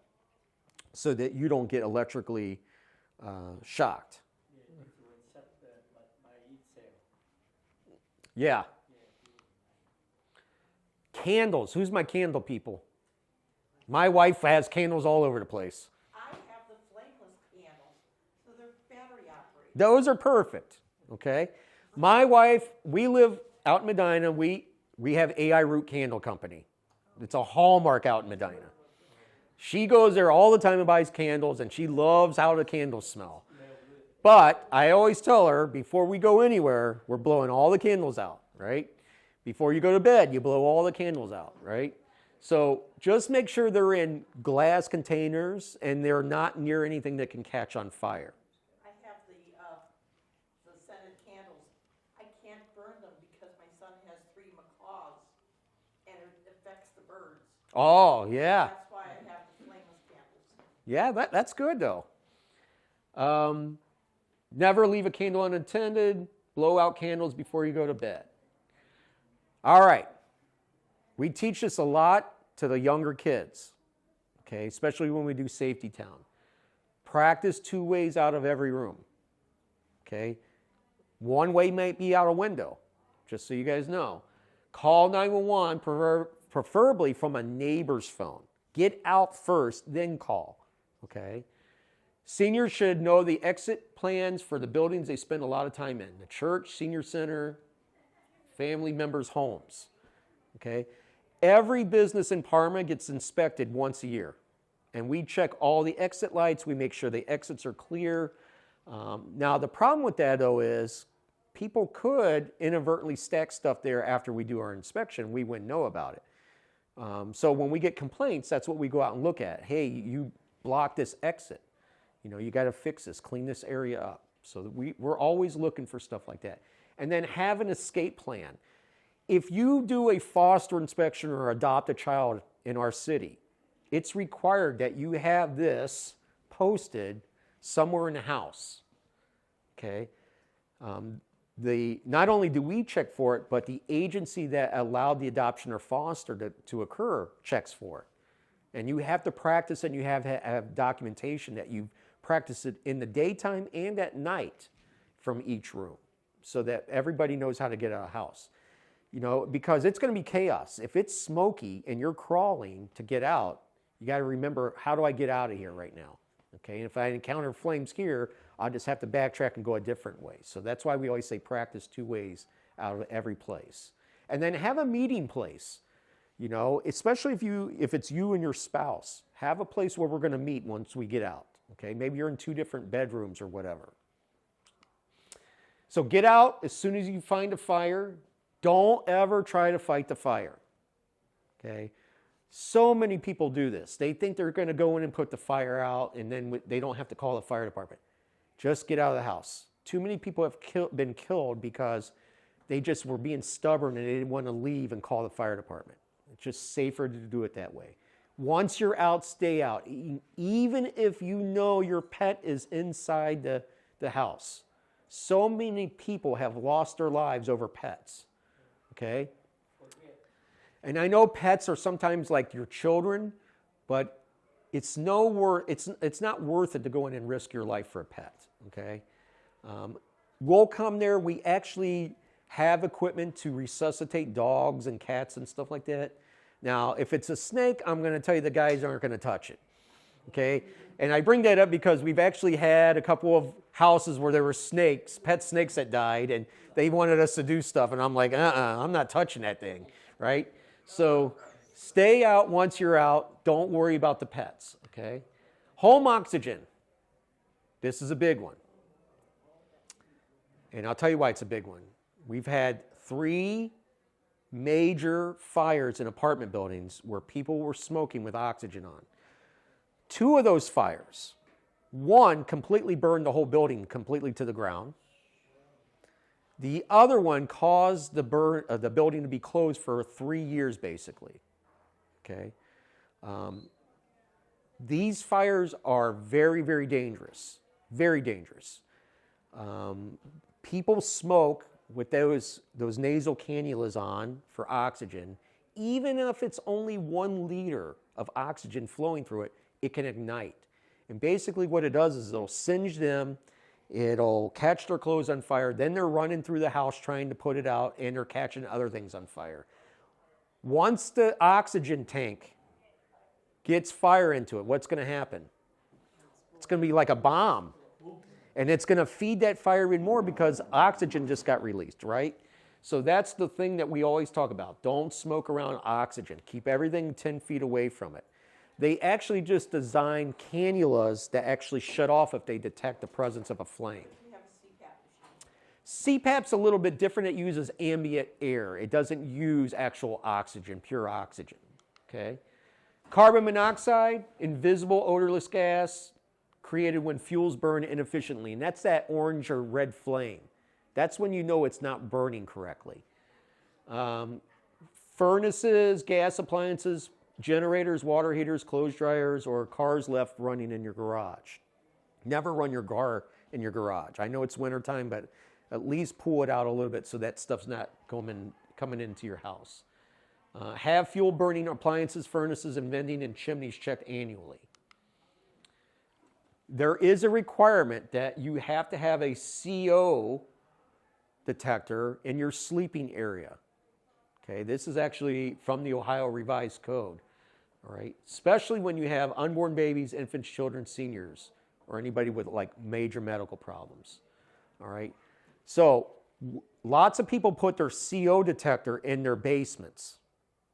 so that you don't get electrically shocked. Yeah. Candles. Who's my candle people? My wife has candles all over the place.
I have the flameless candles, so they're battery operated.
Those are perfect. Okay. My wife, we live out in Medina. We have AI Root Candle Company. It's a hallmark out in Medina. She goes there all the time and buys candles, and she loves how the candles smell. But I always tell her, before we go anywhere, we're blowing all the candles out, right? Before you go to bed, you blow all the candles out, right? So just make sure they're in glass containers and they're not near anything that can catch on fire.
I have the scented candles. I can't burn them because my son has 3 macaws and it affects the birds.
Oh, yeah.
That's why I have the flameless candles.
Yeah, that's good though. Never leave a candle unattended. Blow out candles before you go to bed. All right. We teach this a lot to the younger kids, okay, especially when we do Safety Town. Practice 2 ways out of every room, okay? 1 way might be out a window, just so you guys know. Call 911, preferably from a neighbor's phone. Get out first, then call, okay? Seniors should know the exit plans for the buildings they spend a lot of time in. The church, senior center, family members' homes. Okay? Every business in Parma gets inspected once a year. And we check all the exit lights. We make sure the exits are clear. Now, the problem with that, though, is people could inadvertently stack stuff there after we do our inspection. We wouldn't know about it. So when we get complaints, that's what we go out and look at. Hey, you blocked this exit. You got to fix this, clean this area up. So we're always looking for stuff like that. And then have an escape plan. If you do a foster inspection or adopt a child in our city, it's required that you have this posted somewhere in the house. Okay? Not only do we check for it, but the agency that allowed the adoption or foster to occur checks for it. And you have to practice, and you have documentation that you practice it in the daytime and at night from each room, so that everybody knows how to get out of the house. You know, because it's going to be chaos. If it's smoky and you're crawling to get out, you got to remember, how do I get out of here right now? Okay, and if I encounter flames here, I'll just have to backtrack and go a different way. So that's why we always say practice 2 ways out of every place. And then have a meeting place. You know, especially if it's you and your spouse, have a place where we're going to meet once we get out. Okay, maybe you're in 2 different bedrooms or whatever. So get out as soon as you find a fire. Don't ever try to fight the fire. Okay, so many people do this. They think they're going to go in and put the fire out, and then they don't have to call the fire department. Just get out of the house. Too many people have been killed because they just were being stubborn and they didn't want to leave and call the fire department. It's just safer to do it that way. Once you're out, stay out. Even if you know your pet is inside the house. So many people have lost their lives over pets. Okay? And I know pets are sometimes like your children, but it's not worth it to go in and risk your life for a pet. Okay? We'll come there. We actually have equipment to resuscitate dogs and cats and stuff like that. Now, if it's a snake, I'm going to tell you the guys aren't going to touch it. Okay? And I bring that up because we've actually had a couple of houses where there were snakes, pet snakes that died, and they wanted us to do stuff, and I'm like, I'm not touching that thing, right? So stay out once you're out. Don't worry about the pets, okay? Home oxygen. This is a big one. And I'll tell you why it's a big one. We've had 3 major fires in apartment buildings where people were smoking with oxygen on. 2 of those fires, one completely burned the whole building completely to the ground. The other one caused the building to be closed for 3 years, basically. Okay, these fires are very, very dangerous. Very dangerous. People smoke with those nasal cannulas on for oxygen. Even if it's only 1 liter of oxygen flowing through it, it can ignite. And basically what it does is it'll singe them, it'll catch their clothes on fire, then they're running through the house trying to put it out, and they're catching other things on fire. Once the oxygen tank gets fire into it, what's going to happen? It's going to be like a bomb. And it's going to feed that fire even more because oxygen just got released, right? So that's the thing that we always talk about. Don't smoke around oxygen. Keep everything 10 feet away from it. They actually just designed cannulas that actually shut off if they detect the presence of a flame.
We have a CPAP machine.
CPAP's a little bit different. It uses ambient air. It doesn't use actual oxygen, pure oxygen. Okay? Carbon monoxide, invisible odorless gas, created when fuels burn inefficiently. And that's that orange or red flame. That's when you know it's not burning correctly. Furnaces, gas appliances, generators, water heaters, clothes dryers, or cars left running in your garage. Never run your car in your garage. I know it's wintertime, but at least pull it out a little bit so that stuff's not coming into your house. Have fuel burning appliances, furnaces, and vending and chimneys checked annually. There is a requirement that you have to have a CO detector in your sleeping area. Okay, this is actually from the Ohio Revised Code. All right, especially when you have unborn babies, infants, children, seniors, or anybody with like major medical problems. All right, so lots of people put their CO detector in their basements,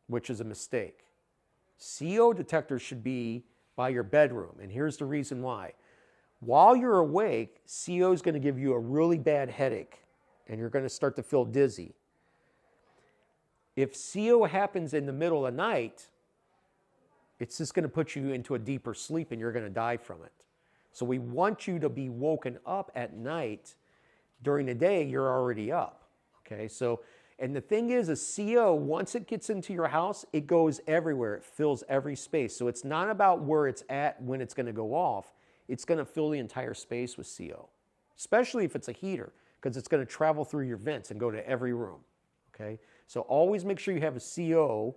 which is a mistake. CO detectors should be by your bedroom, and here's the reason why. While you're awake, CO is going to give you a really bad headache, and you're going to start to feel dizzy. If CO happens in the middle of the night, it's just going to put you into a deeper sleep, and you're going to die from it. So we want you to be woken up at night. During the day, you're already up. Okay, so, and the thing is, a CO, once it gets into your house, it goes everywhere. It fills every space. So it's not about where it's at when it's going to go off. It's going to fill the entire space with CO, especially if it's a heater, because it's going to travel through your vents and go to every room. Okay, so always make sure you have a CO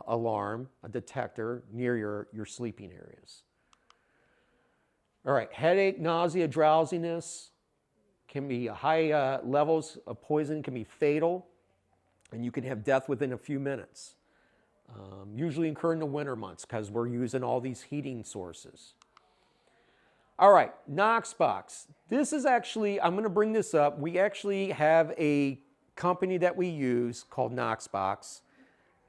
alarm, a detector near your sleeping areas. All right, headache, nausea, drowsiness can be high levels of poison, can be fatal, and you can have death within a few minutes. Usually occur in the winter months because we're using all these heating sources. All right, Knox box. This is actually, I'm going to bring this up. We actually have a company that we use called Knox box.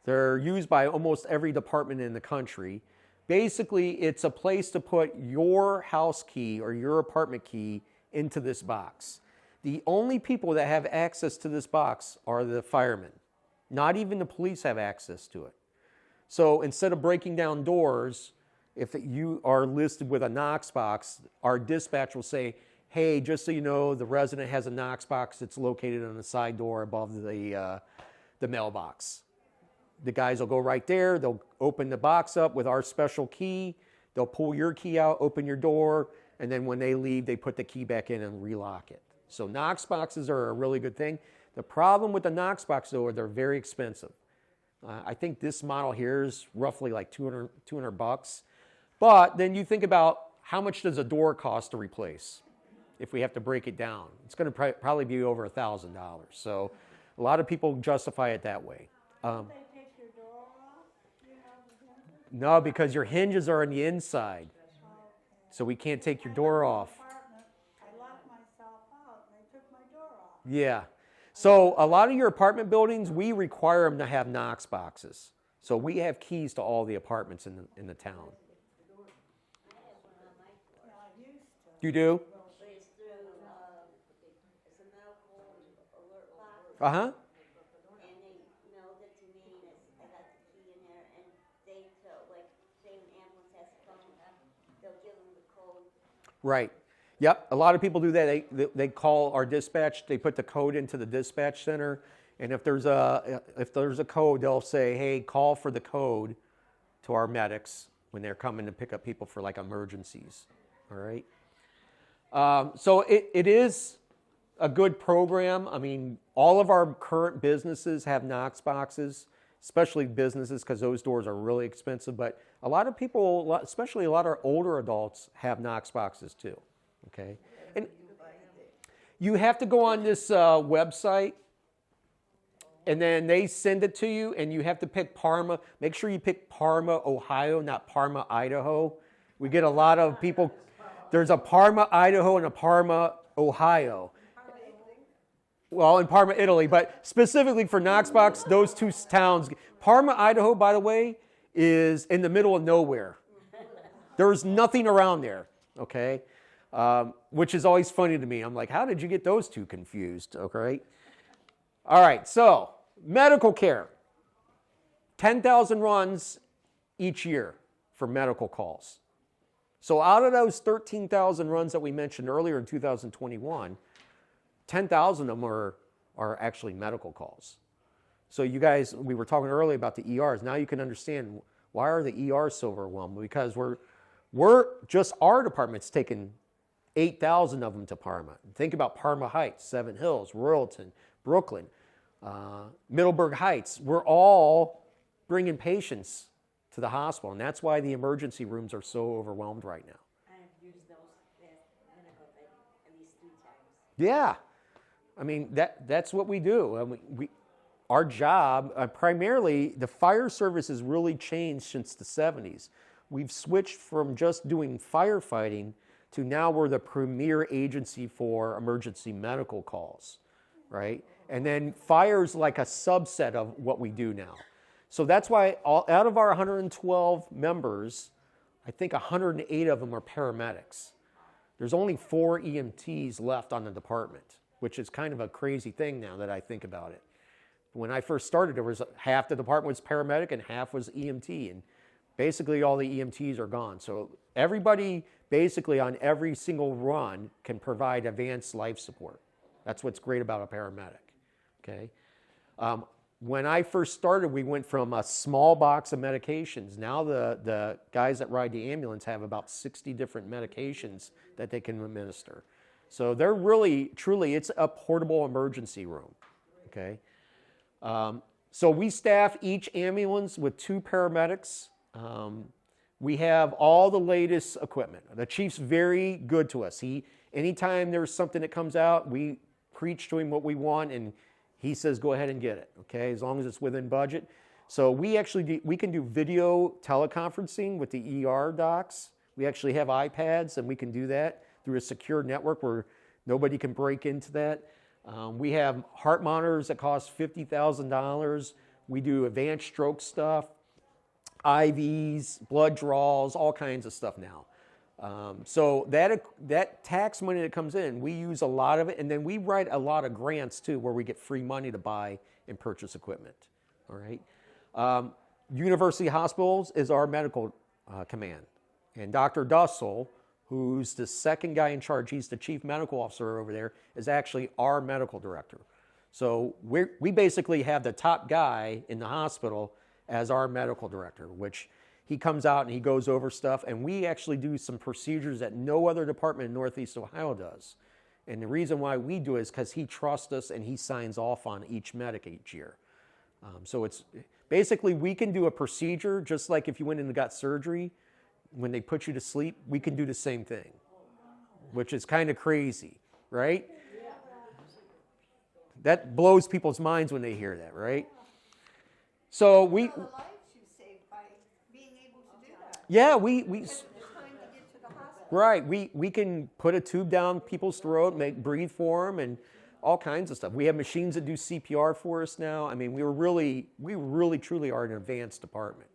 They're used by almost every department in the country. Basically, it's a place to put your house key or your apartment key into this box. The only people that have access to this box are the firemen. Not even the police have access to it. So instead of breaking down doors, if you are listed with a Knox box, our dispatch will say, hey, just so you know, the resident has a Knox box that's located on the side door above the mailbox. The guys will go right there. They'll open the box up with our special key. They'll pull your key out, open your door, and then when they leave, they put the key back in and relock it. So Knox boxes are a really good thing. The problem with the Knox box, though, they're very expensive. I think this model here is roughly like $200 bucks. But then you think about how much does a door cost to replace if we have to break it down. It's going to probably be over $1,000. So a lot of people justify it that way. No, because your hinges are on the inside. So we can't take your door off.
I locked myself out and they took my door off.
Yeah. So a lot of your apartment buildings, we require them to have Knox boxes. So we have keys to all the apartments in the town. You do? Uh-huh. Right. Yep. A lot of people do that. They call our dispatch. They put the code into the dispatch center, and if there's a code, they'll say, "Hey, call for the code to our medics when they're coming to pick up people for like emergencies." All right. So it is a good program. I mean, all of our current businesses have Knox boxes, especially businesses because those doors are really expensive. But a lot of people, especially a lot of older adults, have Knox boxes too. Okay, and you have to go on this website, and then they send it to you, and you have to pick Parma. Make sure you pick Parma, Ohio, not Parma, Idaho. We get a lot of people. There's a Parma, Idaho, and a Parma, Ohio. Well, in Parma, Italy, but specifically for Knox box, those two towns. Parma, Idaho, by the way, is in the middle of nowhere. There's nothing around there, okay? Which is always funny to me. I'm like, how did you get those two confused, okay? All right, so medical care. 10,000 runs each year for medical calls. So out of those 13,000 runs that we mentioned earlier in 2021, 10,000 of them are actually medical calls. So you guys, we were talking earlier about the ERs. Now you can understand why are the ERs so overwhelmed? Because we're just our department's taking 8,000 of them to Parma. Think about Parma Heights, Seven Hills, Royalton, Brooklyn, Middleburg Heights. We're all bringing patients to the hospital, and that's why the emergency rooms are so overwhelmed right now.
I've used those medical thing at least 3 times.
Yeah, I mean that's what we do. Our job, primarily, the fire service has really changed since the 70s. We've switched from just doing firefighting to now we're the premier agency for emergency medical calls, right? And then fire's like a subset of what we do now. So that's why out of our 112 members, I think 108 of them are paramedics. There's only 4 EMTs left on the department, which is kind of a crazy thing now that I think about it. When I first started, there was half the department was paramedic and half was EMT. And basically all the EMTs are gone. So everybody basically on every single run can provide advanced life support. That's what's great about a paramedic, okay? When I first started, we went from a small box of medications. Now the guys that ride the ambulance have about 60 different medications that they can administer. So they're really, truly, it's a portable emergency room, okay? So we staff each ambulance with 2 paramedics. We have all the latest equipment. The chief's very good to us. Anytime there's something that comes out, we preach to him what we want, and he says, go ahead and get it, okay, as long as it's within budget. So we can do video teleconferencing with the ER docs. We actually have iPads, and we can do that through a secure network where nobody can break into that. We have heart monitors that cost $50,000. We do advanced stroke stuff, IVs, blood draws, all kinds of stuff now. So that tax money that comes in, we use a lot of it, and then we write a lot of grants too, where we get free money to buy and purchase equipment. All right. University Hospitals is our medical command, and Dr. Dussel, who's the second guy in charge, he's the chief medical officer over there, is actually our medical director. So we basically have the top guy in the hospital as our medical director, which he comes out and he goes over stuff, and we actually do some procedures that no other department in Northeast Ohio does. And the reason why we do it is because he trusts us and he signs off on each medic each year. So it's basically, we can do a procedure just like if you went in and got surgery. When they put you to sleep, we can do the same thing, which is kind of crazy, right? That blows people's minds when they hear that, right? So we...
Well, the lives you save by being able to do that.
Yeah,
And the time to get to the hospital.
right. We can put a tube down people's throat, breathe for them, and all kinds of stuff. We have machines that do CPR for us now. I mean, we really truly are an advanced department.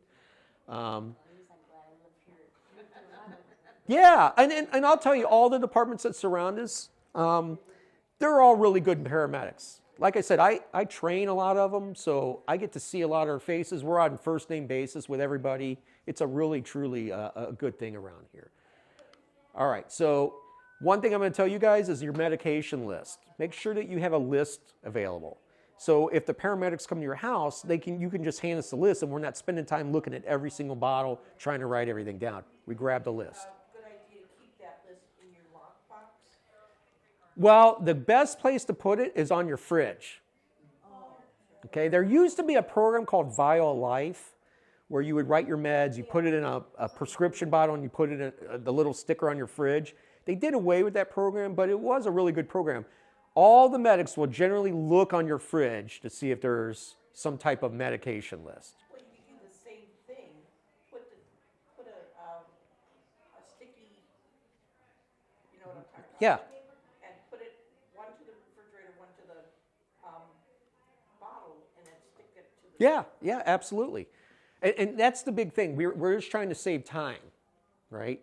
Yeah, and I'll tell you, all the departments that surround us, they're all really good paramedics. Like I said, I train a lot of them, so I get to see a lot of their faces. We're on first name basis with everybody. It's a really, truly a good thing around here. All right, so one thing I'm going to tell you guys is your medication list. Make sure that you have a list available. So if the paramedics come to your house, you can just hand us the list, and we're not spending time looking at every single bottle, trying to write everything down. We grab the list.
Good idea to keep that list in your lockbox.
Well, the best place to put it is on your fridge. Okay, there used to be a program called Vial Life where you would write your meds, you put it in a prescription bottle, and you put it in the little sticker on your fridge. They did away with that program, but it was a really good program. All the medics will generally look on your fridge to see if there's some type of medication list.
Well, you could do the same thing. Put a sticky, you know what I'm talking about?
Yeah.
And put it one to the refrigerator, one to the bottle, and then stick it to the.
Yeah, absolutely. And that's the big thing. We're just trying to save time, right?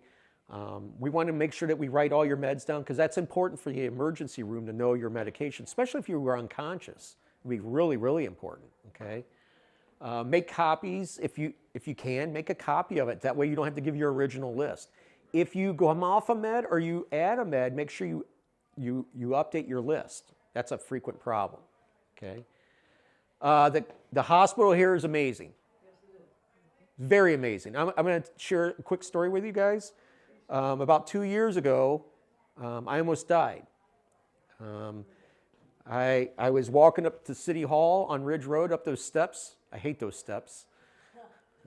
We want to make sure that we write all your meds down because that's important for the emergency room to know your medication, especially if you were unconscious. It'd be really, really important, okay? Make copies if you can. Make a copy of it. That way you don't have to give your original list. If you go off a med or you add a med, make sure you update your list. That's a frequent problem, okay? The hospital here is amazing. Very amazing. I'm going to share a quick story with you guys. About 2 years ago, I almost died. I was walking up to City Hall on Ridge Road, up those steps. I hate those steps.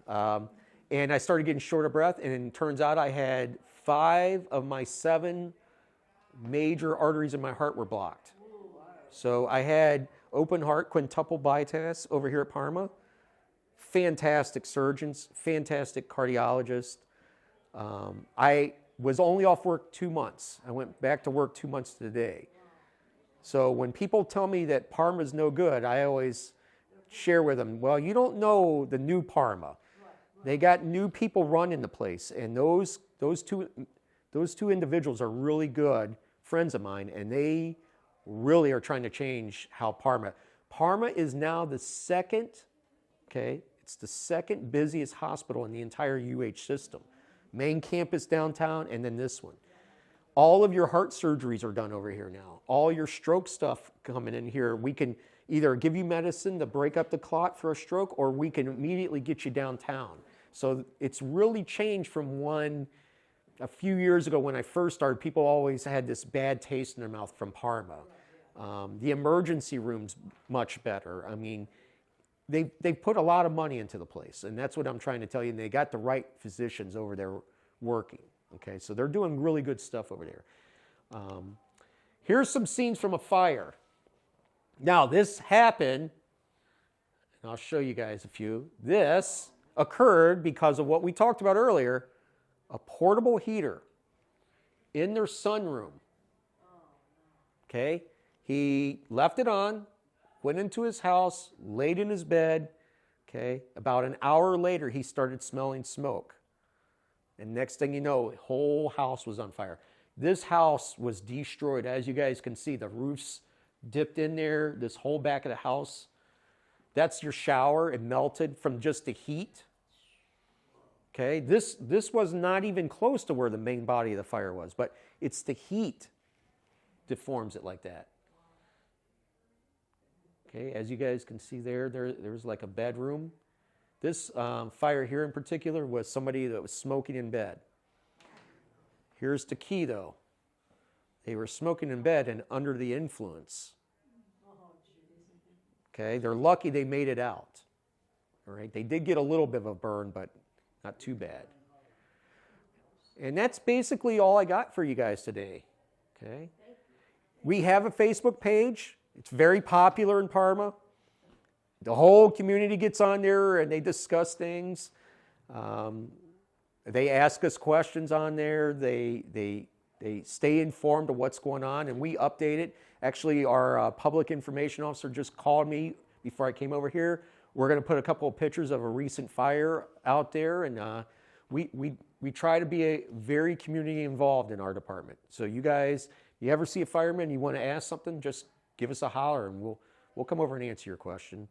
And I started getting short of breath, and it turns out I had 5 of my 7 major arteries in my heart were blocked. So I had open heart quintuple bypass over here at Parma. Fantastic surgeons, fantastic cardiologists. I was only off work 2 months. I went back to work 2 months to the day. So when people tell me that Parma's no good, I always share with them, well, you don't know the new Parma. They got new people running the place, and those two individuals are really good friends of mine, and they really are trying to change how Parma is now the second, okay, It's the second busiest hospital in the entire UH system. Main campus downtown, and then this one. All of your heart surgeries are done over here now. All your stroke stuff coming in here. We can either give you medicine to break up the clot for a stroke, or we can immediately get you downtown. So it's really changed from a few years ago when I first started, people always had this bad taste in their mouth from Parma. The emergency room's much better. I mean, they put a lot of money into the place, and that's what I'm trying to tell you. And they got the right physicians over there working. Okay, so they're doing really good stuff over there. Here's some scenes from a fire. Now, this happened, and I'll show you guys a few. This occurred because of what we talked about earlier, a portable heater in their sunroom. Okay, he left it on, went into his house, laid in his bed. Okay, about an hour later, he started smelling smoke. And next thing you know, the whole house was on fire. This house was destroyed. As you guys can see, the roof's dipped in there, this whole back of the house. That's your shower. It melted from just the heat. Okay, this was not even close to where the main body of the fire was, but it's the heat deforms it like that. Okay, as you guys can see there's like a bedroom. This fire here in particular was somebody that was smoking in bed. Here's the key though. They were smoking in bed and under the influence. Okay, they're lucky they made it out. All right, they did get a little bit of a burn, but not too bad. And that's basically all I got for you guys today. Okay, we have a Facebook page. It's very popular in Parma. The whole community gets on there and they discuss things. They ask us questions on there. They stay informed of what's going on, and we update it. Actually, our public information officer just called me before I came over here. We're going to put a couple of pictures of a recent fire out there, and we try to be very community involved in our department. So you guys, you ever see a fireman, you want to ask something, just give us a holler, and we'll come over and answer your question.